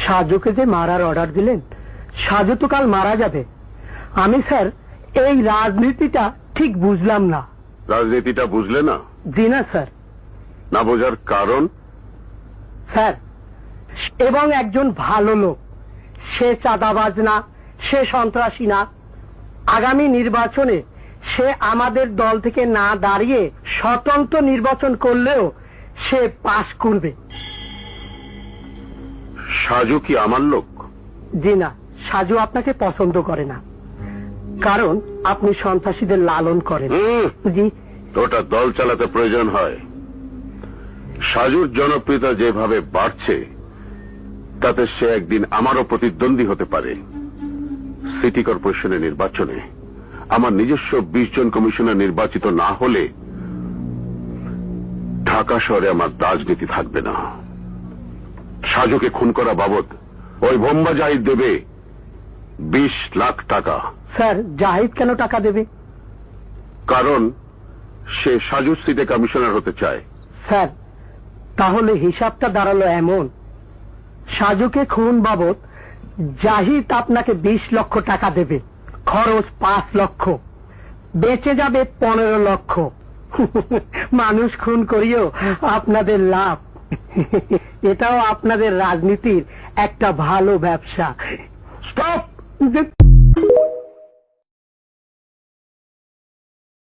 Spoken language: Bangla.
সাজুকে যে মারার অর্ডার দিলেন, সাজু তো কাল মারা যাবে। আমি স্যার এই রাজনীতিটা ঠিক বুঝলাম না। রাজনীতিটা বুঝলে না? জি না স্যার। না বোঝার কারণ? স্যার, এবং একজন ভালো লোক, সে চাঁদাবাজ না, সে সন্ত্রাসী না। আগামী নির্বাচনে সে আমাদের দল থেকে না দাঁড়িয়ে স্বতন্ত্র নির্বাচন করলেও সে পাশ করবে। সাজু কি আমার লোক? জি না, সাজু আপনাকে পছন্দ করে না, কারণ আপনি সন্ত্রাসীদের লালন করেন। জি। ওটা দল চালাতে প্রয়োজন হয়। সাজুর জনপ্রিয়তা যেভাবে বাড়ছে তাতে সে একদিন আমারও প্রতিদ্বন্দ্বী হতে পারে। সিটি কর্পোরেশনের নির্বাচনে আমার নিজস্ব 20 জন কমিশনার নির্বাচিত না হলে ঢাকা শহরে আমার রাজনীতি থাকবে না। সাজুকে খুন করা বাবদ ওই বোম্বা জাহিদ দেবে 20 লাখ টাকা। স্যার, জাহিদ কেন টাকা দেবে? কারণ সে সাজুর সিটে কমিশনার হতে চায়। স্যার, তাহলে হিসাবটা দাঁড়ালো এমন, সাজুকে খুন বাবদ জাহিদ আপনাকে 20 লক্ষ টাকা দেবে, খরচ 5 লক্ষ, বেঁচে যাবে 15 লক্ষ। মানুষ খুন করিও আপনাদের লাভ। এটাও আপনাদের রাজনীতির একটা ভালো ব্যবসা। স্টপ!